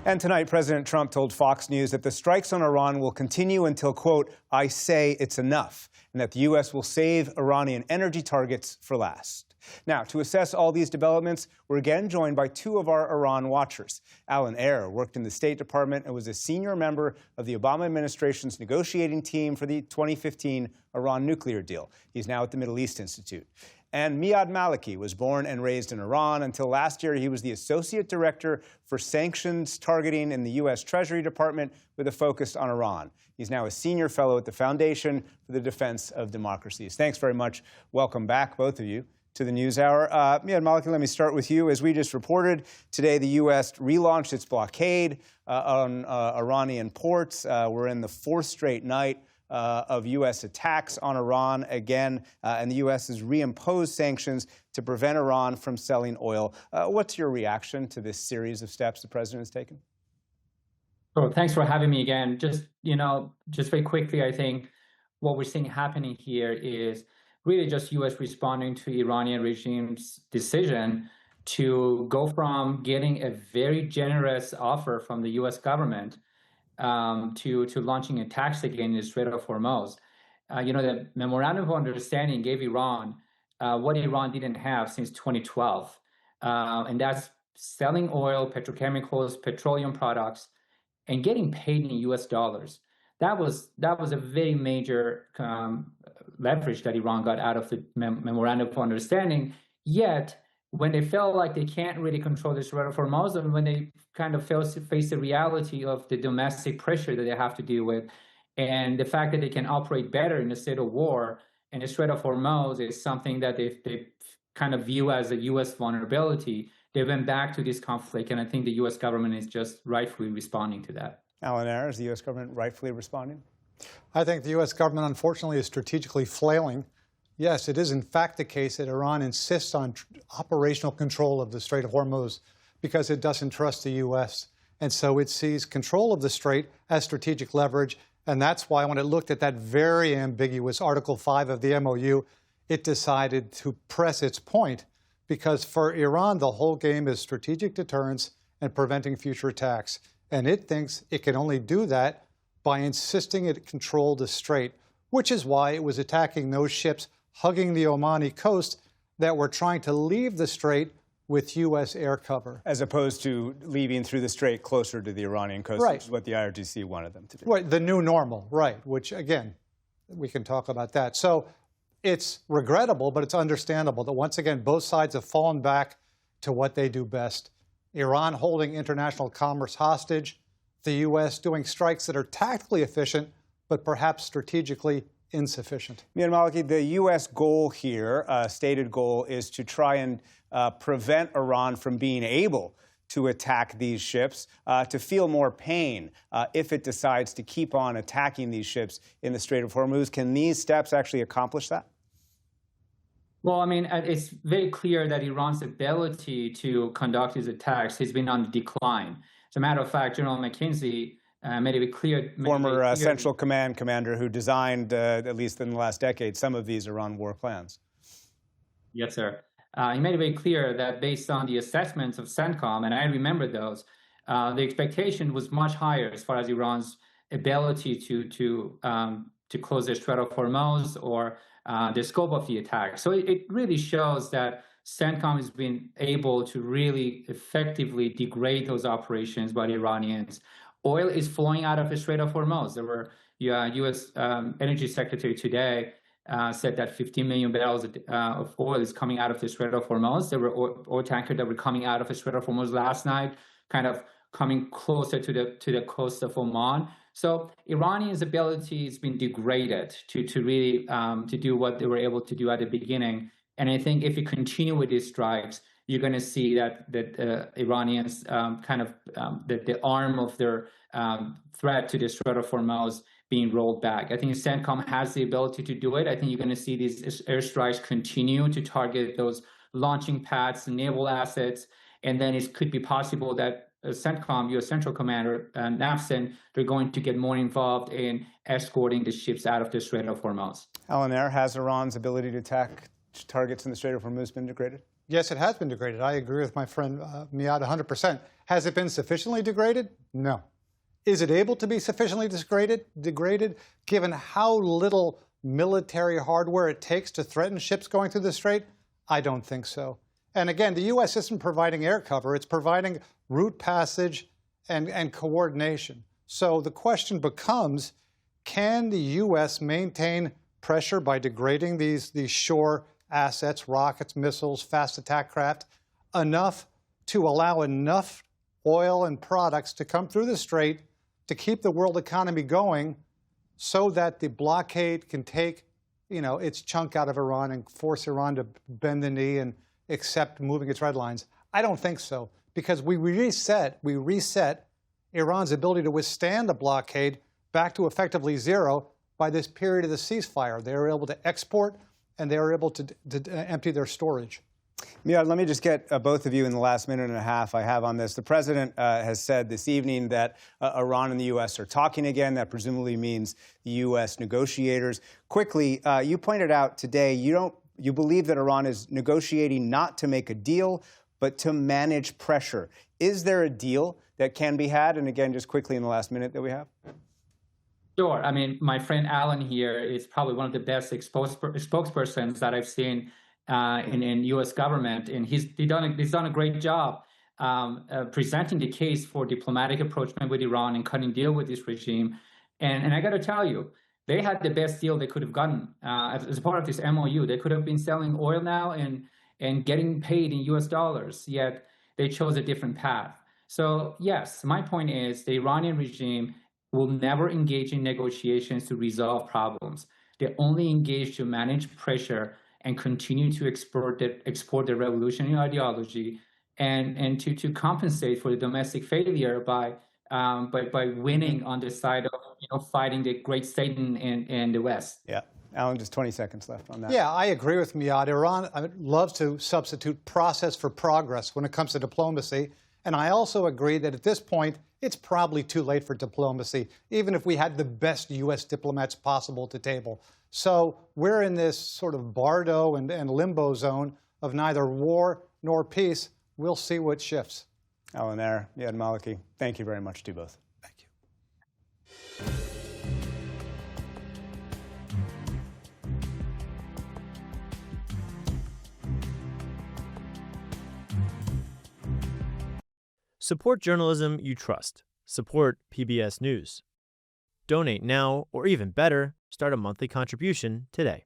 And tonight, President Trump told Fox News that the strikes on Iran will continue until, quote, I say it's enough, and that the U.S. will save Iranian energy targets for last. Now, to assess all these developments, we're again joined by two of our Iran watchers. Eyre worked in the State Department and was a senior member of the Obama administration's negotiating team for the 2015 Iran nuclear deal. He's now at the Middle East Institute. And Maleki was born and raised in Iran. Until last year, he was the Associate Director for Sanctions Targeting in the U.S. Treasury Department with a focus on Iran. He's now a Senior Fellow at the Foundation for the Defense of Democracies. Thanks very much. Welcome back, both of you, to the News Hour. Maleki, let me start with you. As we just reported, today the U.S. relaunched its blockade on Iranian ports. We're in the fourth straight night of U.S. attacks on Iran again, and the U.S. has reimposed sanctions to prevent Iran from selling oil. What's your reaction to this series of steps the president has taken? Oh, thanks for having me again. Just very quickly, I think what we're seeing happening here is really just U.S. responding to Iranian regime's decision to go from getting a very generous offer from the U.S. government to launching attacks again in the Strait of Hormuz. The Memorandum of Understanding gave Iran what Iran didn't have since 2012, and that's selling oil, petrochemicals, petroleum products, and getting paid in U.S. dollars. That was a very major leverage that Iran got out of the Memorandum of Understanding. Yet, when they felt like they can't really control the Strait of Hormuz, and when they kind of face the reality of the domestic pressure that they have to deal with, and the fact that they can operate better in a state of war, and the Strait of Hormuz is something that they kind of view as a U.S. vulnerability, they went back to this conflict, and I think the U.S. government is just rightfully responding to that. Eyre, is the U.S. government rightfully responding? I think the U.S. government, unfortunately, is strategically flailing. Yes, it is in fact the case that Iran insists on operational control of the Strait of Hormuz because it doesn't trust the U.S. And so it sees control of the strait as strategic leverage. And that's why when it looked at that very ambiguous Article 5 of the MOU, it decided to press its point, because for Iran, the whole game is strategic deterrence and preventing future attacks. And it thinks it can only do that by insisting it control the strait, which is why it was attacking those ships hugging the Omani coast that were trying to leave the strait with U.S. air cover. As opposed to leaving through the strait closer to the Iranian coast, right, which is what the IRGC wanted them to do. Right, the new normal, right, which, again, we can talk about that. So it's regrettable, but it's understandable that, once again, both sides have fallen back to what they do best. Iran holding international commerce hostage, the U.S. doing strikes that are tactically efficient, but perhaps strategically insufficient. Maleki, the U.S. goal here, stated goal, is to try and prevent Iran from being able to attack these ships, to feel more pain if it decides to keep on attacking these ships in the Strait of Hormuz. Can these steps actually accomplish that? Well, I mean, it's very clear that Iran's ability to conduct these attacks has been on the decline. As a matter of fact, General McKenzie made it clear. Former Central Command commander who designed, at least in the last decade, some of these Iran war plans. Yes, sir. He made it very clear that based on the assessments of CENTCOM, and I remember those, the expectation was much higher as far as Iran's ability to close the Strait of Hormuz or the scope of the attack. So it really shows that CENTCOM has been able to really effectively degrade those operations by the Iranians. Oil is flowing out of the Strait of Hormuz. There were U.S. Energy Secretary today said that 15 million barrels of oil is coming out of the Strait of Hormuz. There were oil tankers that were coming out of the Strait of Hormuz last night, kind of coming closer to the coast of Oman. So Iranians' ability has been degraded to really to do what they were able to do at the beginning. And I think if you continue with these strikes, you're going to see that Iranians the arm of their threat to the Strait of Hormuz being rolled back. I think CENTCOM has the ability to do it. I think you're going to see these airstrikes continue to target those launching pads, naval assets, and then it could be possible that CENTCOM, U.S. Central Commander, NAVCEN, they're going to get more involved in escorting the ships out of the Strait of Hormuz. Eyre, has Iran's ability to attack targets in the Strait of Hormuz been degraded? Yes, it has been degraded. I agree with my friend Miad 100%. Has it been sufficiently degraded? No. Is it able to be sufficiently degraded given how little military hardware it takes to threaten ships going through the strait? I don't think so. And again, the U.S. isn't providing air cover. It's providing route passage and coordination. So the question becomes, can the U.S. maintain pressure by degrading these shore assets, rockets, missiles, fast attack craft, enough to allow enough oil and products to come through the strait to keep the world economy going so that the blockade can take, its chunk out of Iran and force Iran to bend the knee and accept moving its red lines? I don't think so, because we reset Iran's ability to withstand the blockade back to effectively zero by this period of the ceasefire. They were able to export and they were able to empty their storage. Miyad, let me just get both of you in the last minute and a half I have on this. The president has said this evening that Iran and the U.S. are talking again. That presumably means the U.S. negotiators. Quickly, you pointed out today you believe that Iran is negotiating not to make a deal, but to manage pressure. Is there a deal that can be had? And again, just quickly in the last minute that we have. Sure. I mean, my friend Alan here is probably one of the best spokespersons that I've seen in U.S. government, and he's done a great job presenting the case for diplomatic approachment with Iran and cutting deal with this regime. And I got to tell you, they had the best deal they could have gotten as part of this MOU. They could have been selling oil now and getting paid in U.S. dollars, yet they chose a different path. So yes, my point is the Iranian regime will never engage in negotiations to resolve problems. They only engage to manage pressure and continue to export their revolutionary ideology and to compensate for the domestic failure by winning on the side of fighting the great Satan in the West. Yeah. Alan, just 20 seconds left on that. Yeah, I agree with Miyad. Iran loves to substitute process for progress when it comes to diplomacy. And I also agree that at this point, it's probably too late for diplomacy, even if we had the best U.S. diplomats possible at the table. So we're in this sort of bardo and limbo zone of neither war nor peace. We'll see what shifts. Alan Eyre, Miyad Maleki, thank you very much to you both. Thank you. Support journalism you trust. Support PBS News. Donate now, or even better, start a monthly contribution today.